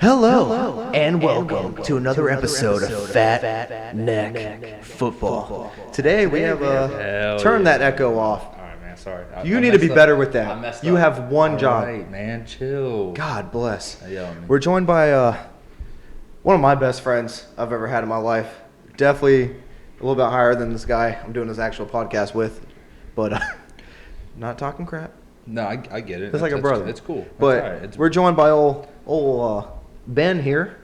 Hello, and welcome to another episode of Fat Neck Football. Today we have turn that echo off. All right, man. Sorry. You need to be better with that. I messed You up. have one job. All right, man. Chill. God bless. Yeah, We're joined by one of my best friends I've ever had in my life. Definitely a little bit higher than this guy I'm doing this actual podcast with, but not talking crap. No, I get it. It's like a brother. It's cool. But all right. we're joined by old Ben here.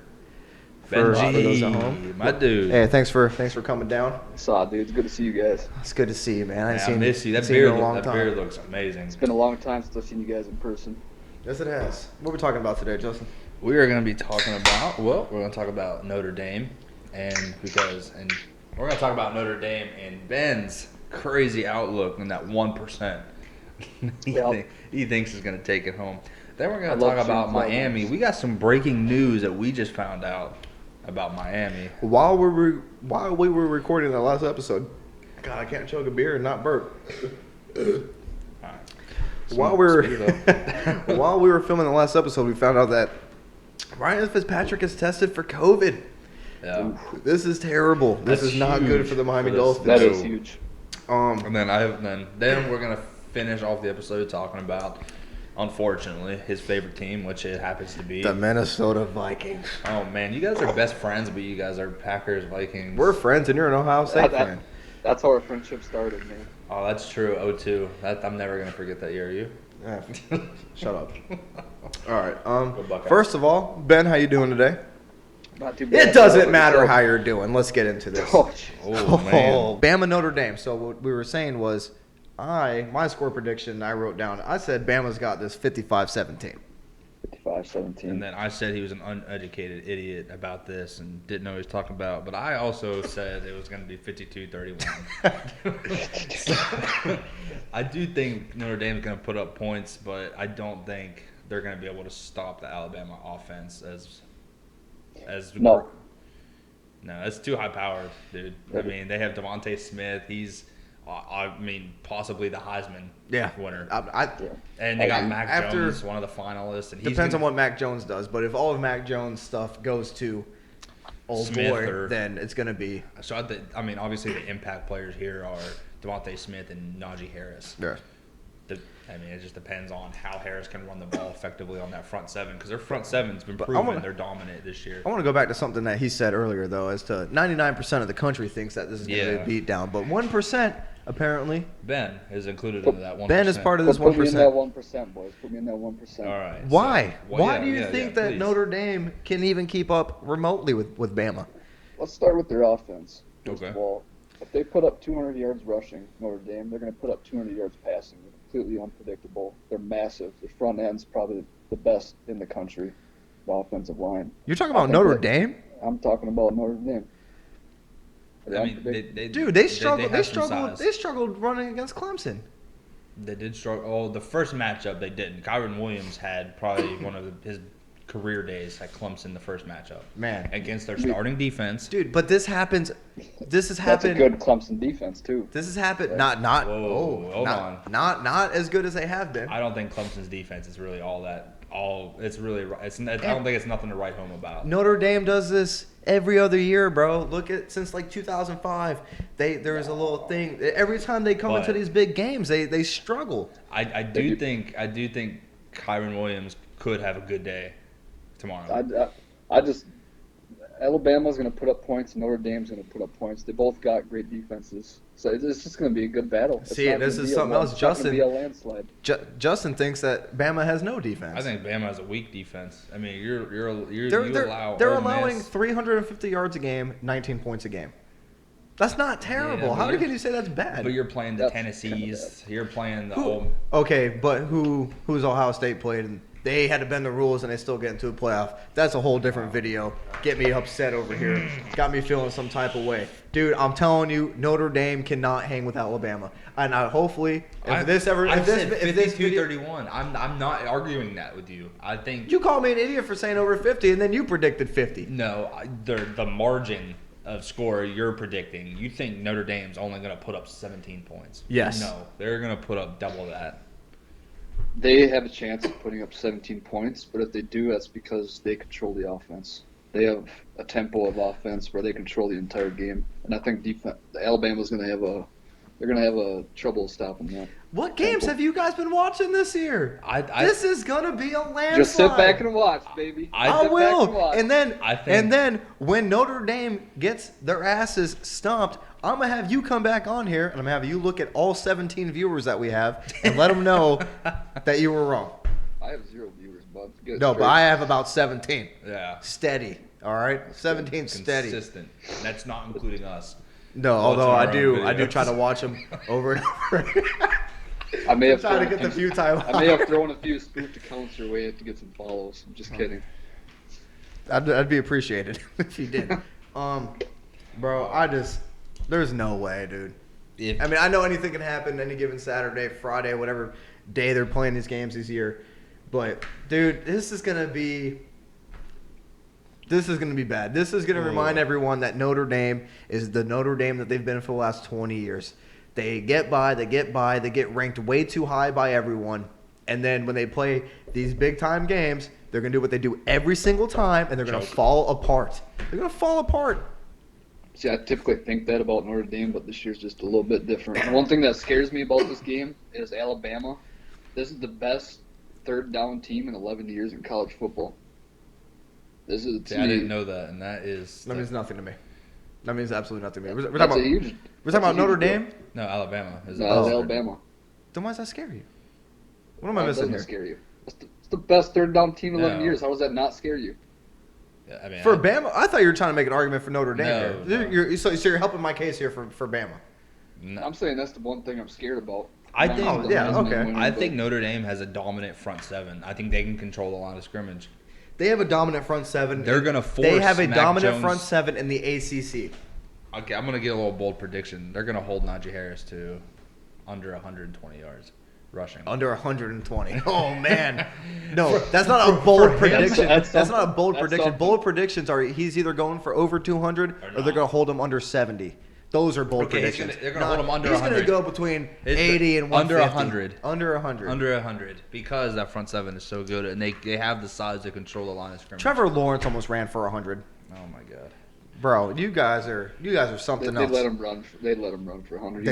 For those at Benji, home. my dude. Hey, thanks for coming down. Saw, dude. It's good to see you guys. It's good to see you, man. I miss you. That seen you beard, in a long time. beard looks amazing. It's been a long time since I've seen you guys in person. Yes, it has. What are we talking about today, Justin? We are going to be talking about, we're going to talk about Notre Dame. And we're going to talk about Notre Dame and Ben's crazy outlook on that 1%. He thinks he's going to take it home. Then we're going to talk about Miami. We got some breaking news that we just found out about Miami. While we were recording the last episode, God, I can't chug a beer and not burp. Right. While we were filming the last episode, we found out that Ryan Fitzpatrick is tested for COVID. Yeah. This is terrible. This is not good for the Miami Dolphins. That is huge. And then we're going to finish off the episode talking about, unfortunately, his favorite team, which it happens to be the Minnesota Vikings. Oh man, you guys are best friends, but you guys are Packers, Vikings. We're friends, and you're an Ohio State fan. That's how our friendship started, man. Oh, that's true. 0-2. I'm never gonna forget that year. Are you? Yeah. Shut up. All right. Buckeyes. First of all, Ben, how you doing today? Not too bad. It doesn't matter how you're doing. Let's get into this. Oh, jeez. Oh man. Bama Notre Dame. So what we were saying was, my score prediction I wrote down. I said Bama's got this 55-17. 55-17. And then I said he was an uneducated idiot about this and didn't know what he was talking about. But I also said it was going to be 52-31. I do think Notre Dame's going to put up points, but I don't think they're going to be able to stop the Alabama offense as No. No, it's too high powered, dude. I mean, they have Devontae Smith. He's possibly the Heisman winner. And they got Mac Jones, one of the finalists. And depends on what Mac Jones does, but if all of Mac Jones' stuff goes to old Smith boy, then it's going to be. So, obviously the impact players here are Devontae Smith and Najee Harris. Yeah. It just depends on how Harris can run the ball effectively on that front seven, because their front seven's been proven they're dominant this year. I want to go back to something that he said earlier, though, as to 99% of the country thinks that this is going to be a beat down, but 1%, apparently. Ben is included into that 1%. Ben is part of this 1%. Put me in that 1%, boys. Put me in that 1%. All right. Why? So, Why do you think that Notre Dame can even keep up remotely with Bama? Let's start with their offense. First Okay. of all, if they put up 200 yards rushing, Notre Dame, they're going to put up 200 yards passing. They're completely unpredictable. They're massive. The front end's probably the best in the country, the offensive line. You're talking about Notre Dame? I'm talking about Notre Dame. They struggled running against Clemson. They did struggle. Oh, the first matchup they didn't. Kyron Williams had probably one of his career days at Clemson. The first matchup, man, against their starting defense, dude. But this happens. This has happened. That's a good Clemson defense too. This has happened. Hold on. Not as good as they have been. I don't think Clemson's defense is really all that. It's really. I don't think it's nothing to write home about. Notre Dame does this every other year, bro. Look at since like 2005. There's a little thing every time they come into these big games. They struggle. I do think Kyron Williams could have a good day tomorrow. Alabama's going to put up points. Notre Dame's going to put up points. They both got great defenses, so it's just going to be a good battle. See, this is something else. Justin, be a landslide. Justin thinks that Bama has no defense. I think Bama has a weak defense. I mean, they're allowing 350 yards a game, 19 points a game. That's not terrible. Yeah, how can you say that's bad? But you're playing the Tennessees. You're playing the old. Okay, but who's Ohio State played? And they had to bend the rules and they still get into a playoff. That's a whole different video. Get me upset over here. Got me feeling some type of way. Dude, I'm telling you, Notre Dame cannot hang with Alabama. And hopefully, if this 52-31. I'm not arguing that with you. I think you called me an idiot for saying over 50, and then you predicted 50. No, the margin of score you're predicting. You think Notre Dame's only going to put up 17 points? Yes. No, they're going to put up double that. They have a chance of putting up 17 points, but if they do, that's because they control the offense. They have a tempo of offense where they control the entire game, and I think Alabama's going to have a trouble stopping that. What games have you guys been watching this year? This is gonna be a landslide. Just sit back and watch, baby. I will. And then, think, when Notre Dame gets their asses stomped, I'm gonna have you come back on here, and I'm gonna have you look at all 17 viewers that we have, and let them know that you were wrong. I have 0 viewers, bud. No, but I have about 17. Yeah. Steady. All right, 17 steady. Consistent. That's not including us. No, although I do try to watch them over and over. I may have trying to get the few times. I may have thrown a few spoofed accounts your way to get some follows. I'm just kidding. I'd be appreciated if you did. Bro, there's no way, dude. I mean, I know anything can happen any given Saturday, Friday, whatever day they're playing these games this year. But, dude, this is going to be bad. This is going to remind everyone that Notre Dame is the Notre Dame that they've been for the last 20 years. They get get ranked way too high by everyone. And then when they play these big-time games, they're going to do what they do every single time, and they're going to fall apart. They're going to fall apart. See, I typically think that about Notre Dame, but this year's just a little bit different. And one thing that scares me about this game is Alabama. This is the best third down team in 11 years in college football. This is a team. I didn't know that, and that means nothing to me. That means absolutely nothing to me. We're That's talking about Notre Dame? No, Alabama. No, it's Alabama. Then why does that scare you? What am I missing here? Scare you. It's the best third down team in 11 years. How does that not scare you? Yeah, I mean, Bama, I thought you were trying to make an argument for Notre Dame No, here. So you're helping my case here for Bama. No. I'm saying that's the one thing I'm scared about. I think think Notre Dame has a dominant front seven. I think they can control the line of scrimmage. They have a dominant front seven. They're going to force They have a Mac dominant Jones. front seven in the ACC. Okay, I'm going to get a little bold prediction. They're going to hold Najee Harris to under 120 yards rushing. Under 120. Oh, man. No, that's not a bold prediction. That's not a bold prediction. Something. Bold predictions are he's either going for over 200 or they're going to hold him under 70. Those are bold predictions. They're going to hold him under 100. He's going to go between 80 and 150. Under 100. Under 100. Under 100. Because that front seven is so good, and they have the size to control the line of scrimmage. Trevor Lawrence almost ran for 100. Oh, my God. Bro, you guys are something else. They let him run. They let him run for 100.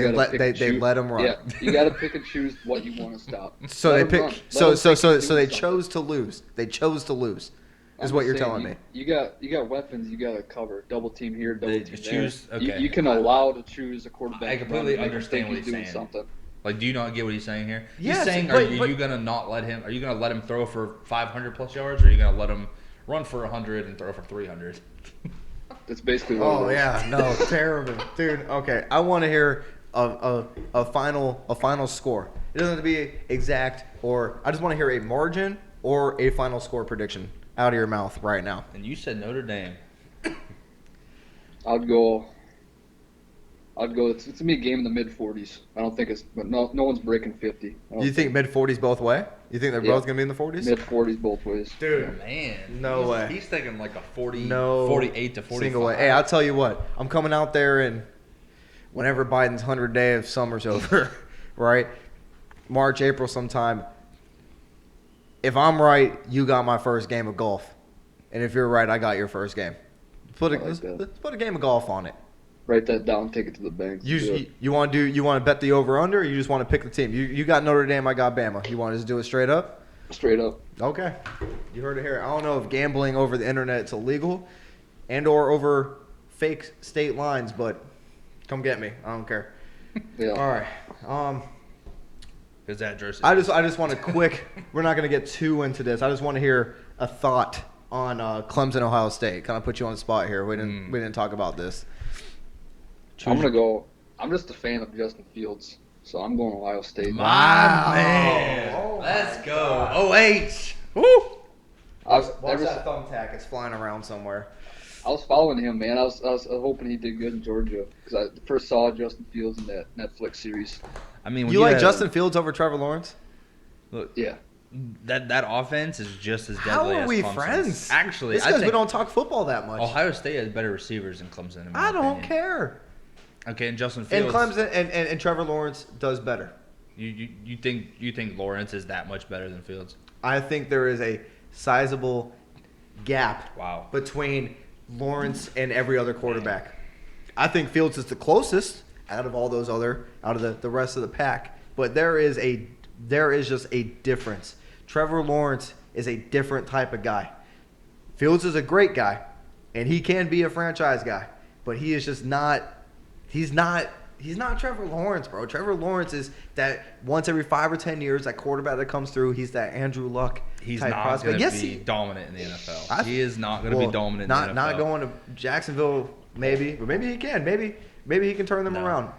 They let him run. Yeah, you got to pick and choose what you want to stop. So they pick. So they chose to lose. They chose to lose. Is what you're telling me. You got weapons. You got to cover. Double team here. Double team choose. there. Okay. You can allow to choose a quarterback. I completely understand what he's doing saying. Something. Like, do you not get what he's saying here? Yes, he's saying, but, are you gonna not let him? Are you gonna let him throw for 500 plus yards, or are you gonna let him run for 100 and throw for 300? That's basically what Oh it is. yeah, no, terrible, dude. Okay, I want to hear a final score. It doesn't have to be exact, or I just want to hear a margin or a final score prediction out of your mouth right now. And you said Notre Dame. I'd go. It's gonna be a game in the mid 40s. I don't think but no one's breaking 50. You think mid 40s both way? You think they're both gonna be in the 40s? Mid 40s both ways. Dude, Oh, man, no way. He's thinking like a 40, No 48 to 45. single way. Hey, I'll tell you what. I'm coming out there and whenever Biden's 100th day of summer's over, right? March, April sometime. If I'm right, you got my first game of golf. And if you're right, I got your first game. Let's put a game of golf on it. Write that down. Take it to the bank. You want to bet the over under, or you just want to pick the team? You got Notre Dame, I got Bama. You want to just do it straight up? Straight up. Okay, you heard it here. I don't know if gambling over the internet is illegal, and or over fake state lines, but come get me. I don't care. Yeah. All right. Is that jersey? I just want a quick. We're not going to get too into this. I just want to hear a thought on Clemson, Ohio State. Kind of put you on the spot here. We didn't talk about this. I'm gonna go. I'm just a fan of Justin Fields, so I'm going Ohio State. My man. Let's go. OH. Woo. Watch that thumbtack. It's flying around somewhere. I was following him, man. I was hoping he did good in Georgia because I first saw Justin Fields in that Netflix series. I mean, when You like have- Justin Fields over Trevor Lawrence? Look, Yeah. that offense is just as deadly How are as we Clemson's. friends? Actually, It's I because think we don't talk football that much. Ohio State has better receivers than Clemson. In my I don't opinion. care. Okay, and Justin And Fields. Clemson and Trevor Lawrence does better. You think Lawrence is that much better than Fields? I think there is a sizable gap Wow. between Lawrence and every other quarterback. I think Fields is the closest out of all those out of the rest of the pack. But there is just a difference. Trevor Lawrence is a different type of guy. Fields is a great guy, and he can be a franchise guy, but he is just not. He's not Trevor Lawrence, bro. Trevor Lawrence is that once every 5 or 10 years, that quarterback that comes through. He's that Andrew Luck He's type not prospect. going to be dominant in the NFL. He is not going to be dominant in the NFL. Not going to Jacksonville, maybe, but maybe he can. Maybe he can turn them around.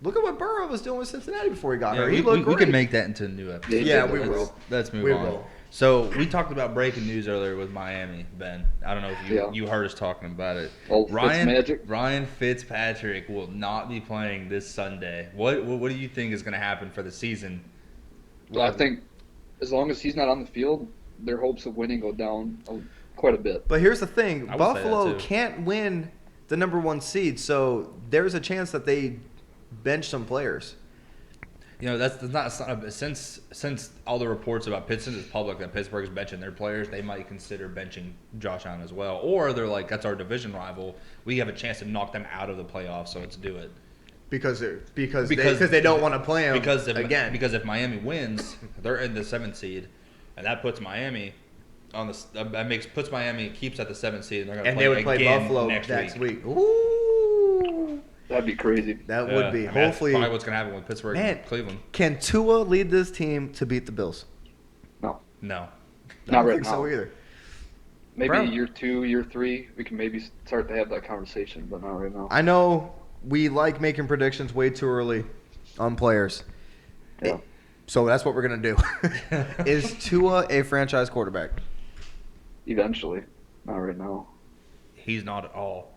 Look at what Burrow was doing with Cincinnati before he got hurt. He looked great. We can make that into a new episode. Yeah, we will. Let's move We on. will. So we talked about breaking news earlier with Miami, Ben. I don't know if you heard us talking about it. Oh, Fitzmagic. Ryan Fitzpatrick will not be playing this Sunday. What do you think is going to happen for the season? Well, I think as long as he's not on the field, their hopes of winning go down quite a bit. But here's the thing: I would say that Buffalo too. can't win the number 1 seed, so there's a chance that they bench some players. You know, that's not since all the reports about Pittsburgh is public that Pittsburgh is benching their players, they might consider benching Josh Allen as well. Or they're like, that's our division rival. We have a chance to knock them out of the playoffs, so let's do it. Because they don't want to play him again. Because if Miami wins, they're in the 7th seed, and that puts Miami on the puts Miami keeps at the 7th seed, and they're going to they would play again Buffalo next week. Ooh, That'd be crazy. that would be. I mean, Hopefully, that's probably what's going to happen with Pittsburgh and Cleveland. Can Tua lead this team to beat the Bills? No, No, I not don't right think now. so either. Maybe Bro. year 2, year 3, we can maybe start to have that conversation, but not right now. I know we like making predictions way too early on players. Yeah. So that's what we're going to do. Is Tua a franchise quarterback? Eventually, not right now. he's not at all.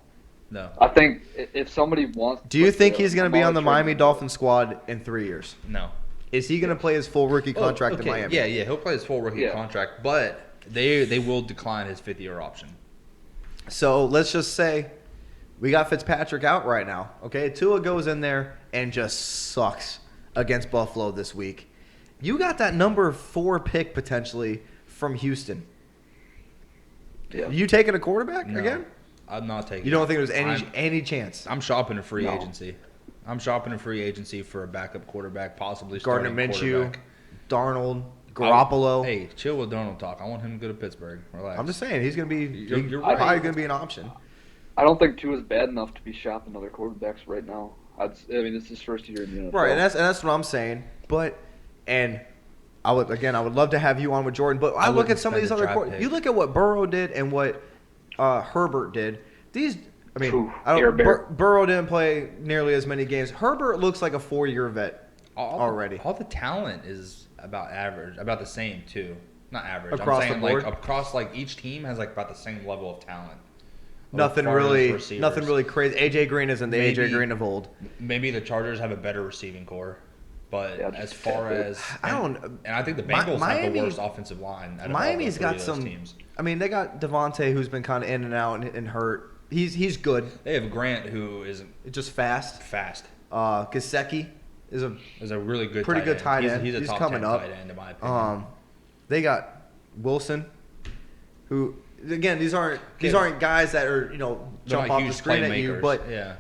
No, I think if somebody wants. Do you think he's going to be on the Amari Miami Trader- Dolphins squad in 3 years? no. Is he going to play his full rookie contract in Miami? Yeah, he'll play his full rookie contract, but they will decline his 5th-year option. So let's just say we got Fitzpatrick out right now. Okay, Tua goes in there and just sucks against Buffalo this week. You got that number 4 pick potentially from Houston. Yeah. You taking a quarterback No, again? I'm not taking. You don't think there's I'm- any chance? I'm shopping a free No. agency. I'm shopping a free agency for a backup quarterback, possibly Gardner starting Minshew, quarterback. Darnold, Garoppolo. Hey, chill with Darnold talk. I want him to go to Pittsburgh. Relax. I'm just saying he's going to be You're probably right. going to be an option. I don't think Tua is bad enough to be shopping other quarterbacks right now. I mean, it's his first year in the NFL. Right, and that's what I'm saying. But I would love to have you on with Jordan. But I look wouldn't at some of spend these a other draft quarterbacks. pick. You look at what Burrow did and what Herbert did. Ooh, I Air don't. Bear. Burrow didn't play nearly as many games. Herbert looks like a 4-year vet already. All the talent is about average, about the same too. Not average. Across I'm saying the board? like across like each team has like about the same level of talent. Nothing As far as really receivers. crazy. AJ Green isn't the Maybe- AJ Green of old. Maybe the Chargers have a better receiving core, but Yeah, as just far that as I don't- and I think the Bengals have Miami- the worst offensive line. Out of Miami's all the got three of those some. teams. I mean, they got Devontae, who's been kind of in and out and hurt. He's good. They have Grant, who is Just fast. fast. Gasecki is a Is a really good, pretty good tight He's- end. He's a He's top coming 10 up. tight end in my opinion. They got Wilson, who again these aren't guys that are They're jump not off the huge screen at you, playmakers. but yeah,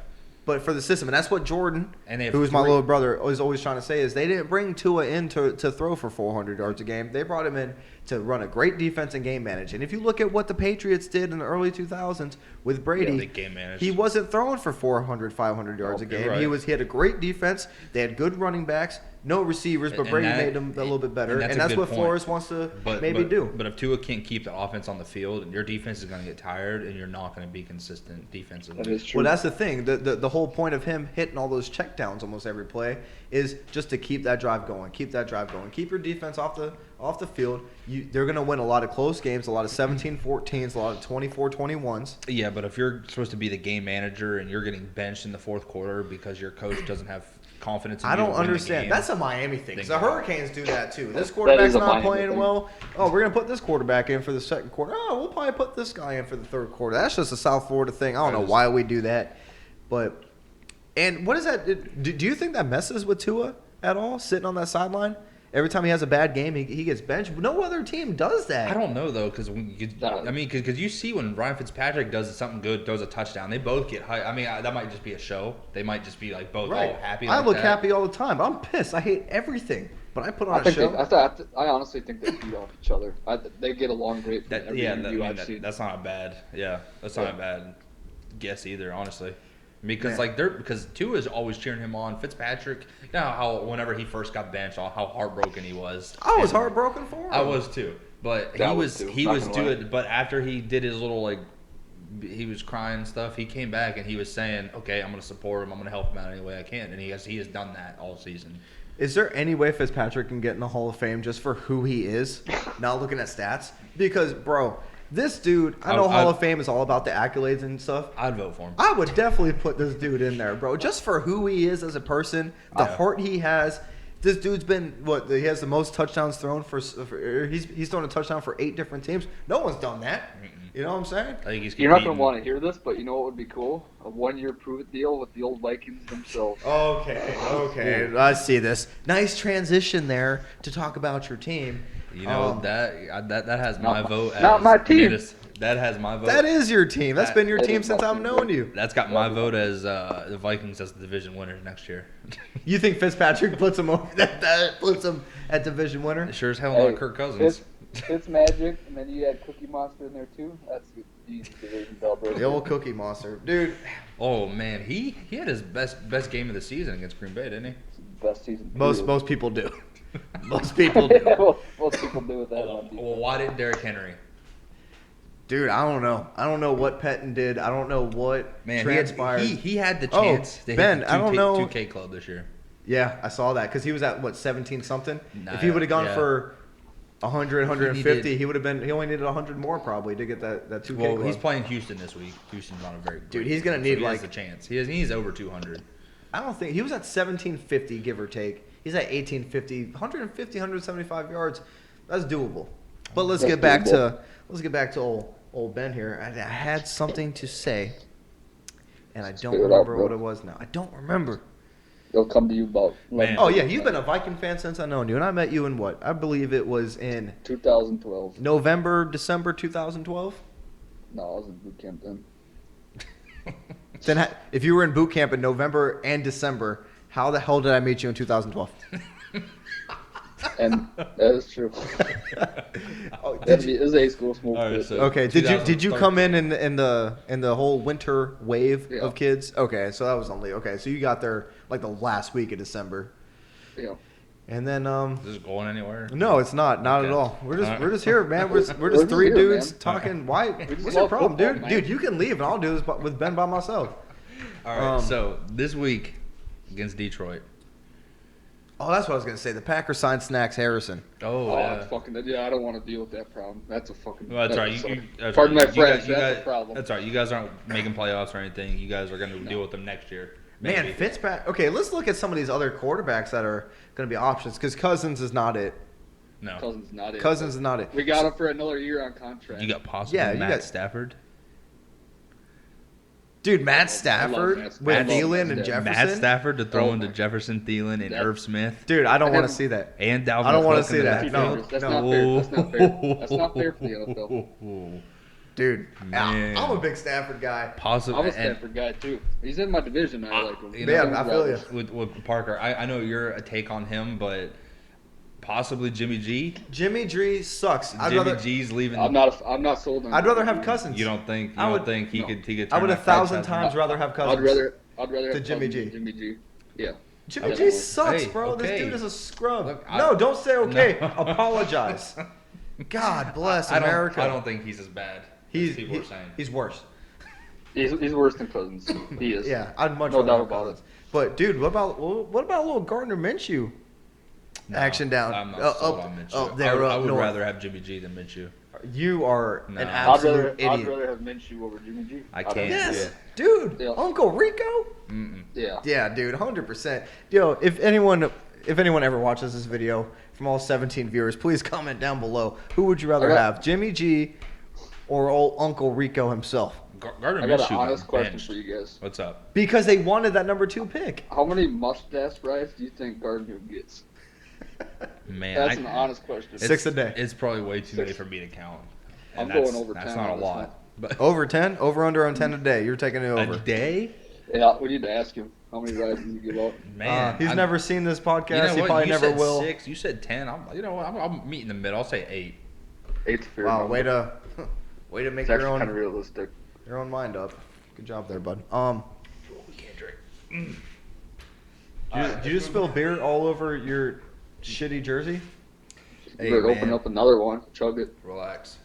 for the system, and that's what Jordan, And they have who is my three- little brother, is always trying to say is they didn't bring Tua in to throw for 400 yards a game. They brought him in to run a great defense and game manage. And if you look at what the Patriots did in the early 2000s with Brady, they game managed. he wasn't throwing for 400, 500 yards a you're game. right. He had a great defense. They had good running backs, no receivers, but And Brady that- made them a little bit better. and And that's that's a good what point. Flores wants to but do. But if Tua can't keep the offense on the field, your defense is going to get tired, and you're not going to be consistent defensively. That is true. Well, that's the thing. The whole point of him hitting all those checkdowns almost every play is just to keep that drive going. Keep your defense off the field. They're going to win a lot of close games, a lot of 17-14s, a lot of 24-21s. Yeah, but if you're supposed to be the game manager and you're getting benched in the fourth quarter because your coach doesn't have confidence in I you don't to win the understand. game, That's a Miami thing. 'Cause the Think about it. Hurricanes do that too. This That quarterback's is a not Miami playing thing. well. Oh, we're going to put this quarterback in for the second quarter. Oh, we'll probably put this guy in for the third quarter. That's just a South Florida thing. I don't know why we do that. And what is that? Do you think that messes with Tua? at all, sitting on that sideline? Every time he has a bad game, he gets benched. No other team does that. I don't know though, because you see when Ryan Fitzpatrick does something good, throws a touchdown, they both get high. I mean, that might just be a show. They might just be like both all happy. I like look that. happy all the time, but I'm pissed. I hate everything. But I put on a show. I honestly think they feed off each other. They get along great. That's not a bad. Yeah, that's not a bad guess either, honestly. Because Tua is always cheering him on. Fitzpatrick, you know how whenever he first got benched, how heartbroken he was. I was heartbroken for him. I was too, but he was doing. But after he did his little he was crying and stuff. He came back and he was saying, "Okay, I'm going to support him. I'm going to help him out any way I can." And he has done that all season. Is there any way Fitzpatrick can get in the Hall of Fame just for who he is, not looking at stats? Because, bro, this dude, I know Hall of Fame is all about the accolades and stuff. I'd vote for him. I would definitely put this dude in there, bro, just for who he is as a person, the heart he has. This dude's been, he has the most touchdowns thrown he's thrown a touchdown for 8 different teams. No one's done that. You know what I'm saying? I think You're not going to want to hear this, but you know what would be cool? A 1-year prove-it deal with the old Vikings themselves. Okay. I see this. Nice transition there to talk about your team. You know, that has my vote. Not my team. That has my vote. That is your team. That's been your team since I've known you. That's got my vote as the Vikings as the division winners next year. You think Fitzpatrick puts him over that puts him at division winner? Sure as hell not Kirk Cousins. Fitzmagic, and then you had Cookie Monster in there too. That's the division bell breaker. The old Cookie Monster, dude. Oh man, he had his best game of the season against Green Bay, didn't he? Best season. Most people do. Most people do. Most people do with that one. Well, why didn't Derrick Henry? Dude, I don't know. I don't know what Pettin did. I don't know what transpired. He had the chance to hit the 2K club this year. Yeah, I saw that because he was at 17 something. If he would have gone for 100, 150, he would have been. He only needed 100 more probably to get that 2K club. Well, he's playing Houston this week. Houston's on a very good. Dude, he's gonna need he has a chance. He needs over 200. I don't think he was at 1750 give or take. He's at 1850, 150, 175 yards. That's doable. But let's get back to old Ben here. I had something to say, and I don't remember what it was now. I don't remember. They'll come to you about. Oh yeah, you've been a Viking fan since I known you, and I met you in what? I believe it was in 2012. December 2012. No, I was in boot camp then. Then if you were in boot camp in November and December, how the hell did I meet you in 2012? And that is true. It was a school smoke. Right, so okay, did you come in the whole winter wave of kids? Okay, so that was so you got there like the last week of December. Yeah. And then Is this going anywhere? No, it's not at all. We're just here, man. We're just three dudes talking. Why? What's your problem, dude? Man. Dude, you can leave, and I'll do this with Ben by myself. All right. So this week against Detroit. Oh, that's what I was gonna say. The Packers signed Snacks Harrison. Oh, yeah. I don't want to deal with that problem. That's a fucking. Well, that's right. Pardon my French. That's a problem. That's right. You guys aren't making playoffs or anything. You guys are going to deal with them next year. Maybe. Man, Fitzpatrick. Okay, let's look at some of these other quarterbacks that are going to be options because Cousins is not it. No. Cousins is not it. We got him for another year on contract. You got possibly Matt Stafford. Dude, Matt Stafford with Thielen and Jefferson. Matt Stafford to throw into Jefferson, Thielen, and Irv Smith. Dude, I don't want to see that. And Dalvin. I don't want to see that. No, that's not fair. That's not fair. That's not fair for the NFL. Dude, I'm a big Stafford guy. Possibly. I'm a Stafford guy too. He's in my division. I like him. I feel you. With Parker, I know you're a take on him, but possibly Jimmy G. Jimmy G sucks. Jimmy G's leaving. I'm not sold on. I'd rather have Cousins. You don't think? You don't think he could? I would 1,000 times rather have Cousins. I'd rather have Jimmy G. Jimmy G. Yeah. Jimmy G sucks, bro. This dude is a scrub. Look, don't say okay. No. Apologize. God bless America. I don't think he's as bad. People are saying he's worse. He's worse than Cousins. He is. Yeah, I'd much rather have Cousins. But dude, what about little Gardner Minshew? Action down. I'm not sold on Minshew. I would rather have Jimmy G than Minshew. You are an absolute idiot. I'd rather have Minshew over Jimmy G. I can't. Yes, dude. Yeah. Uncle Rico. Yeah. Yeah, dude. 100%. Yo, if anyone ever watches this video from all 17 viewers, please comment down below. Who would you rather have, Jimmy G or old Uncle Rico himself? Gardner I got Minshew an honest question benched. for you guys. What's up? Because they wanted that number 2 pick. How many mustache rides do you think Gardner gets? Man, That's an honest question. 6 a day. It's probably way too many for me to count. I'm And going over That's 10 not a on this lot. one. But Over 10? Over under on 10 a day. You're taking it over. a day? Yeah, we need to ask him how many rides does he give up. Man, He's never seen this podcast. You know He what? probably You never said will. 6. You said 10. I'm meeting in the middle. I'll say 8. 8's fair. Wow, number. way to make It's your actually own kind of realistic. your own mind up. Good job there, bud. We can't drink. Did you just spill beer all over your shitty jersey? Hey, Better man. open up another one. Chug it. Relax.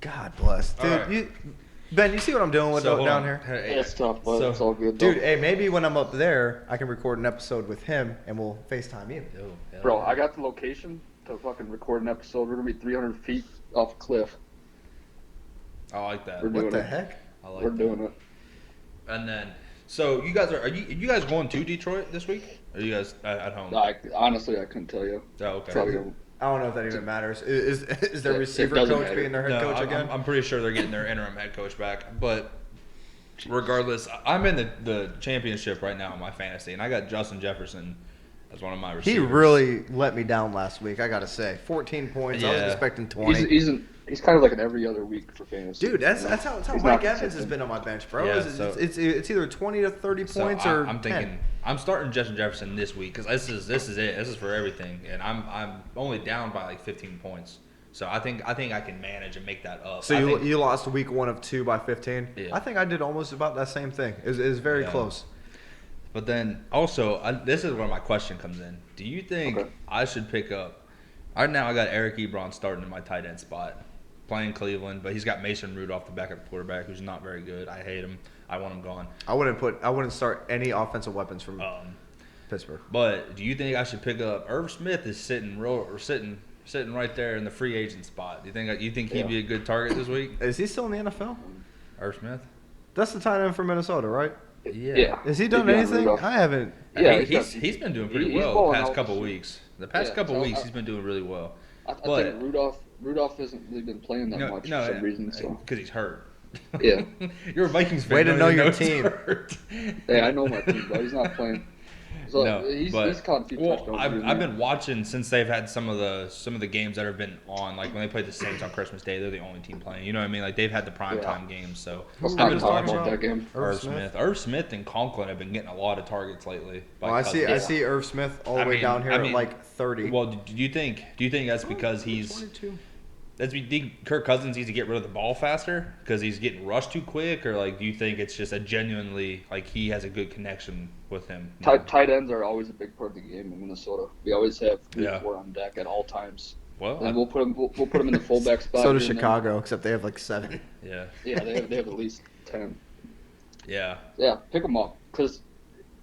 God bless, dude. All right. Ben, you see what I'm doing with hold down on. here? Hey, It's tough, but so- it's all good. Though. Dude, hey, maybe when I'm up there, I can record an episode with him and we'll FaceTime you. Yo, hell Bro, yeah. I got the location to fucking record an episode. We're gonna be 300 feet off a cliff. I like that. We're What doing the it. heck? I like We're that. doing it. And then, so you guys are you guys going to Detroit this week? Or are you guys at home? Honestly, I couldn't tell you. Oh, okay. Probably gonna- I don't know if that even matters. Is their It receiver doesn't coach matter. being their head No, coach again? I'm pretty sure they're getting their interim head coach back. But regardless, I'm in the championship right now in my fantasy, and I got Justin Jefferson as one of my He receivers. really let me down last week, I gotta say. 14 points. I was Yeah. expecting 20. He's kind of like an every other week for fantasy. Dude, that's how He's Mike not Evans has consistent. been on my bench, bro. Yeah, it's either 20 to 30 So points or I'm 10. thinking I'm starting Justin Jefferson this week because this is it. This is for everything, and I'm only down by like 15 points. So I think I can manage and make that up. So I you think- you lost week 1 of 2 by 15. Yeah. I think I did almost about that same thing. It was very Yeah. close. But then also, this is where my question comes in. Do you think Okay. I should pick up? Right now, I got Eric Ebron starting in my tight end spot, playing Cleveland, but he's got Mason Rudolph, the backup quarterback, who's not very good. I hate him. I want him gone. I wouldn't start any offensive weapons from Pittsburgh. But do you think I should pick up? Irv Smith is sitting right there in the free agent spot. Do you think he'd Yeah. be a good target this week? Is he still in the NFL? Irv Smith? That's the tight end from Minnesota, right? Yeah. Has he done He'd be on anything? Rudolph. I haven't. Yeah, he's been doing pretty he's well the balling past out couple this weeks. The past Yeah, couple so weeks, I- he's been doing really well. I But- think Rudolph hasn't really been playing that much for some reason. So because he's hurt. Yeah. You're a Vikings fan. Way to don't know even your he's team. hurt. hey, I know my team, but he's not playing. So No, he's but- caught a few Well, touchdowns. I've, here and I've there. been watching since they've had some of the games that have been on. Like when they played the Saints on Christmas Day, they're the only team playing. You know what I mean? Like they've had the primetime games. So Let's I've not been talk watching about that game. Irv Smith and Conklin have been getting a lot of targets lately. by Well, I see Cousins. Irv Smith all the I way mean- down here I at mean, like 30. Well, do you think that's because he's 22. That's you think Kirk Cousins needs to get rid of the ball faster because he's getting rushed too quick, or like do you think it's just a genuinely like he has a good connection with him? Tight ends are always a big part of the game in Minnesota. We always have 3 Yeah. or 4 on deck at all times. Well, And we'll put them in the fullback spot. So does here and Chicago, except they have like 7. yeah, there. Yeah, they have at least 10. yeah. Yeah, pick them up because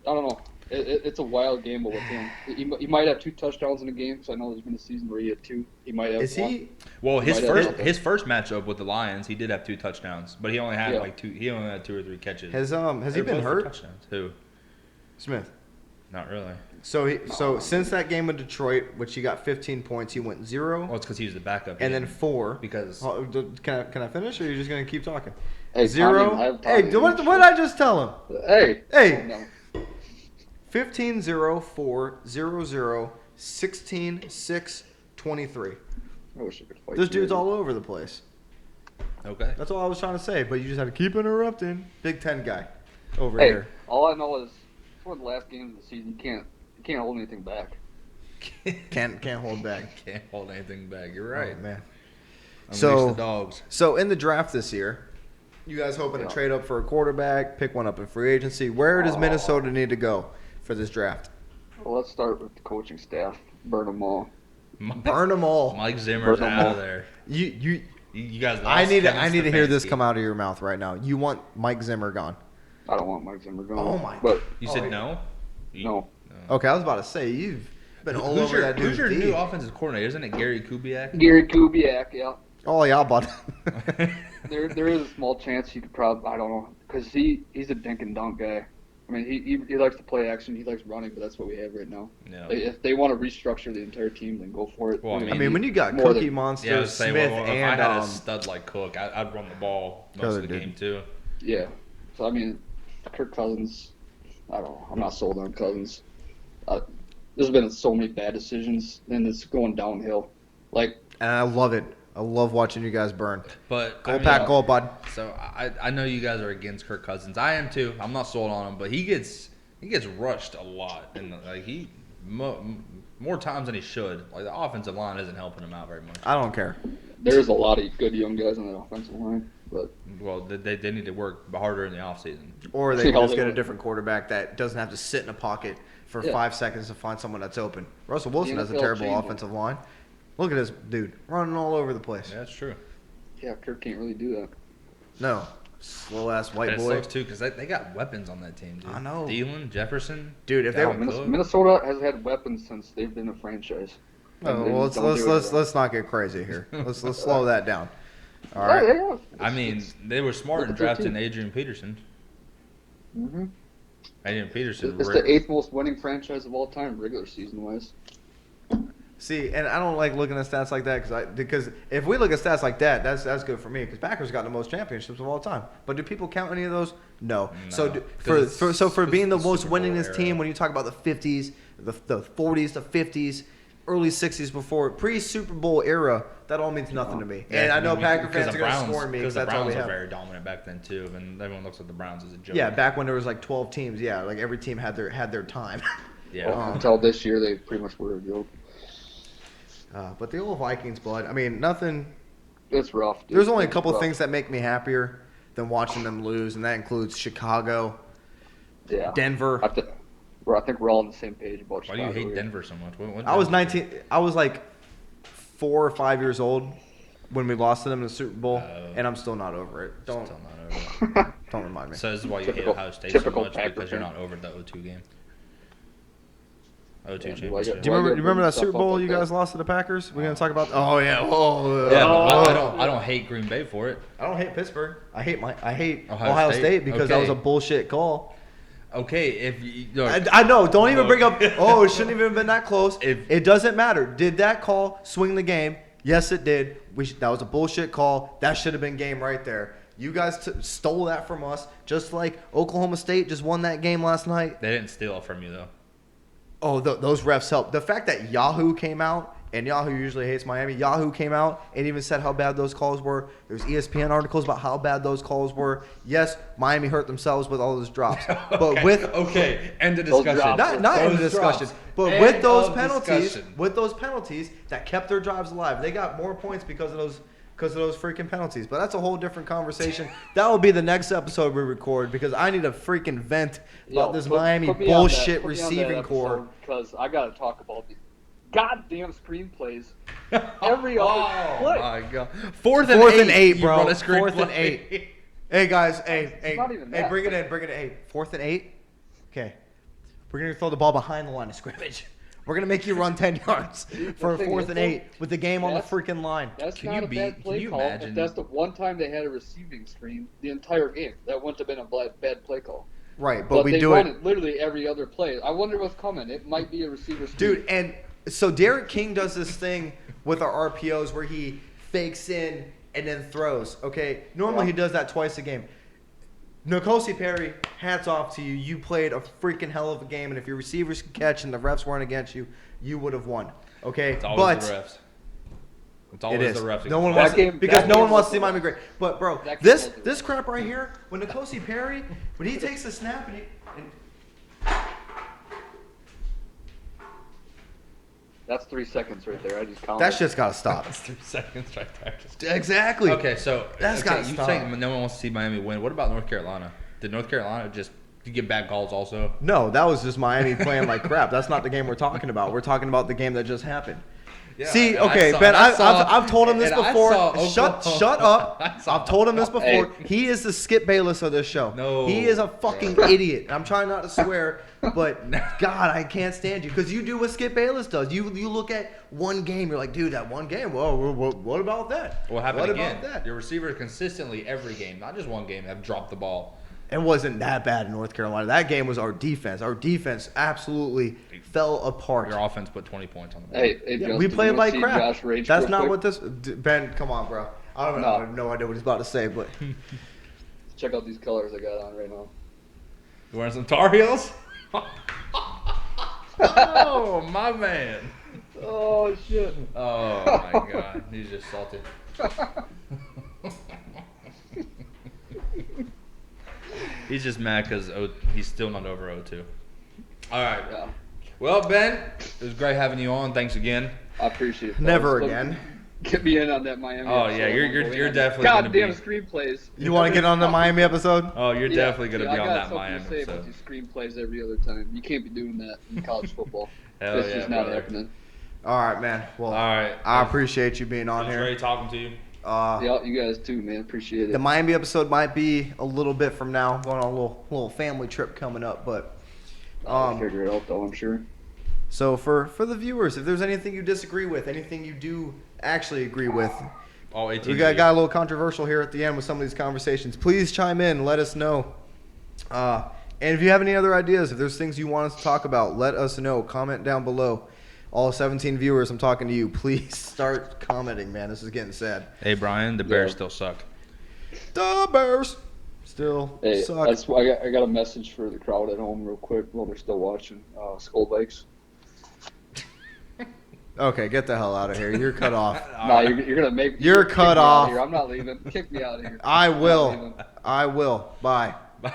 I don't know. It's a wild gamble with him. He might have 2 touchdowns in a game. So I know there's been a season where he had 2. He might have Is one. he? Well, his Might have first something. his first matchup with the Lions, he did have 2 touchdowns, but he only had Yeah. 2. He only had 2 or 3 catches. Has he They been both were hurt? Touchdowns. Who? Smith. Not really. So since that game in Detroit, which he got 15 points, he went 0 Well, it's because he was the backup. and then 4. because Oh, can I finish, or are you just gonna keep talking? Hey, 0. Tommy, I have Hey, Tommy. what did I just tell him? Hey. Hey. No. 15 0 4 0 0 16 6 23. I wish I could fight. This you. dude's all over the place. okay. That's all I was trying to say, but you just had to keep interrupting. Big 10 guy over Hey, here. all I know is it's one of the last games of the season. You can't hold anything back. Can't hold back. Can't hold anything back. You're right. Oh, man. Unleash So- the dogs. So in the draft this year, you guys hoping to trade up for a quarterback, pick one up in free agency. Where does Minnesota need to go for this draft? Well, let's start with the coaching staff. Burn them all. Burn them all. Mike Zimmer's Burn 'em out all. of there. You You guys. I lost need to Kevin hear this Stefanski. come out of your mouth right now. You want Mike Zimmer gone? I don't want Mike Zimmer going. Oh my- But You Oh, said yeah. no. no. Okay, I was about to say you've been all over that dude's Who's your D. new offensive coordinator? Isn't it Gary Kubiak? Gary Kubiak, yeah. Oh yeah, bud. There is a small chance he could probably. I don't know because he's a dink and dunk guy. I mean, he likes to play action. He likes running, but that's what we have right now. Yeah. If they want to restructure the entire team, then go for it. Well, I mean, when you got more Cookie than- Monster, Yeah, I was saying, Smith, if and I had a stud like Cook, I'd run the ball most of the dude. game too. Yeah. So, I mean, Kirk Cousins, I don't know. I'm not sold on Cousins. There's been so many bad decisions, and it's going downhill. Like, and I love it. I love watching you guys burn. But Go Pack, go bud. So I know you guys are against Kirk Cousins. I am too. I'm not sold on him, but he gets rushed a lot, and like more times than he should. Like the offensive line isn't helping him out very much. I don't care. there's a lot of good young guys on the offensive line, but Well, they need to work harder in the offseason. Or they See can how just they get a work. different quarterback that doesn't have to sit in a pocket for Yeah. 5 seconds to find someone that's open. Russell Wilson has a NFL terrible changed it. offensive line. Look at this dude running all over the place. Yeah, that's true. yeah, Kirk can't really do that. No, slow ass white And it boy. sucks too because they got weapons on that team, dude. I know. Thielen, Jefferson. Dude, if they Dalvin were, Cook. Minnesota has had weapons since they've been a franchise. oh, They well, just don't do it right. let's not get crazy here. Let's slow that down. All Yeah, right. yeah. I mean, they were smart in look at their drafting team. Adrian Peterson. Mm-hmm. Adrian Peterson. It's the 8th most winning franchise of all time, regular season wise. See, and I don't like looking at stats like that because if we look at stats like that, that's good for me because Packers got the most championships of all time. But do people count any of those? No. So No, for 'cause it's being the the most Super Bowl winningest era. team, when you talk about the 50s, the 40s, the 50s, early 60s before pre-Super Bowl era, that all means nothing to me. And I know Packer fans are going to scorn me because the that's all we Browns have. were very dominant back then too, and everyone looks at the Browns as a joke. Yeah, back when there was like 12 teams. Yeah, like every team had their time. Yeah. Well, until this year, they pretty much were a joke. But the old Vikings blood. I mean, nothing. It's rough. Dude. There's only a It's couple rough. things that make me happier than watching them lose, and that includes Chicago, Yeah. Denver. I think we're all on the same page about Why do you Chicago hate here. Denver so much? What I was Denver? 19. I was like 4 or 5 years old when we lost to them in the Super Bowl, Oh. and I'm still not over it. Don't Still not over it. don't remind me. So this is why you Typical- hate Ohio State so typical much Packer because you're fan. not over the 0-2 game. 0-2 Yeah, do I championship. get- Do you Well, I remember? gotta You remember bring that stuff Super up Bowl like you that. guys lost to the Packers? We're gonna talk about. Oh yeah. Oh Yeah, Oh. but I don't hate Green Bay for it. I don't hate Pittsburgh. I hate Ohio Ohio State? State because that was a Okay. bullshit call. Okay, if you look, I know. Don't even Look. bring up. Oh, it shouldn't even have been that close. If- It doesn't matter. Did that call swing the game? Yes, it did. That was a bullshit call. That should have been game right there. You guys stole that from us, just like Oklahoma State just won that game last night. they didn't steal it from you though. Oh, those refs helped. The fact that Yahoo came out, and Yahoo usually hates Miami, Yahoo came out and even said how bad those calls were. There's ESPN articles about how bad those calls were. Yes, Miami hurt themselves with all those drops. But end of Those discussion. drops. not in the Those discussion, drops. but End with those of penalties, that kept their drives alive. They got more points because of those freaking penalties. But that's a whole different conversation. That will be the next episode we record because I need to freaking vent about this Miami bullshit receiving core. Because I got to talk about these goddamn screenplays every Oh other play. my god! Fourth and 8, you bro. run a screen 4th and play. 8. Hey guys, hey, not even hey, that. bring it in. Hey, 4th and 8. Okay, we're gonna throw the ball behind the line of scrimmage. We're gonna make you run 10 yards for a thing 4th is, and though, 8 with the game on the that's- freaking line. That's Can not you a be- bad can play you call. imagine- If that's the one time they had a receiving screen the entire game, that wouldn't have been a bad play call. Right, but we they do run it, literally every other play. I wonder what's coming. It might be a receiver screen. dude. And so Derek King does this thing with our RPOs where he fakes in and then throws. Okay, normally he does that twice a game. Nkosi Perry, hats off to you. You played a freaking hell of a game, and if your receivers could catch and the refs weren't against you, you would have won. Okay, It's always but the refs. It's it always is. the refs. No one That wants game- because that no game one wants was to see the Miami refs. great. But bro, That game this was the this crap right here, when Nkosi Perry, when he takes the snap and That's 3 seconds right there. I just counted. that shit's got to stop. That's 3 seconds right there. Just- Exactly. Okay, so That's gotta you stop. saying no one wants to see Miami win. What about North Carolina? Did North Carolina just get bad calls also? No, that was just Miami playing like crap. That's not the game we're talking about. We're talking about the game that just happened. Yeah, See, and I okay, saw- Ben, and I I've, saw- I've told him this and I before. saw Shut Oklahoma. up. I saw- I've told him this before. Hey. He is the Skip Bayless of this show. No. He is a fucking idiot. I'm trying not to swear, but God, I can't stand you because you do what Skip Bayless does. You look at one game, you're like, dude, that one game. Well, what about that? What happened What again? about that? Your receivers consistently every game, not just one game, have dropped the ball. It wasn't that bad in North Carolina. That game was our defense. Our defense absolutely fell apart. Your offense put 20 points on the board. Hey, Yeah, Justin, we played you wanna like see crap. Josh Rage That's real not quick? what this. Ben, come on, bro. I don't know. I have no idea what he's about to say, but Check out these colors I got on right now. You wearing some Tar Heels? Oh, my man. Oh shit! Oh, my God. He's just salty. He's just mad because he's still not over 0-2. All right. Yeah, Well, Ben, it was great having you on. Thanks again. I appreciate it. never fellas. again. Get me in on that Miami. Oh, episode. yeah, you're I'm going in on definitely that. gonna be- Goddamn screenplays. You want to get on the Miami episode? Oh, you're Yeah, definitely going to yeah, be on I got that something Miami to say about episode. these screenplays every other time. You can't be doing that in college football. Hell It's yeah, just not brother. happening. All right, man. Well, All right. I appreciate you being on It was here. great talking to you. Yeah, you guys too, man. Appreciate it. The Miami episode might be a little bit from now. Going on a little family trip coming up, but I'll figure it out though, I'm sure. so for the viewers, if there's anything you disagree with, anything you do actually agree with, All 18. we got a little controversial here at the end with some of these conversations. Please chime in, let us know. And if you have any other ideas, if there's things you want us to talk about, let us know. Comment down below. All 17 viewers, I'm talking to you. Please start commenting, man. This is getting sad. Hey, Brian, the Bears Yeah. still suck. The Bears still Hey, suck. that's why I got a message for the crowd at home real quick while they're still watching. Skull Bikes. Okay, get the hell out of here. You're cut off. Nah, you're gonna make. You're kick cut me out off. of here. I'm not leaving. Kick me out of here. I I'm not will. leaving. I will. Bye. Bye.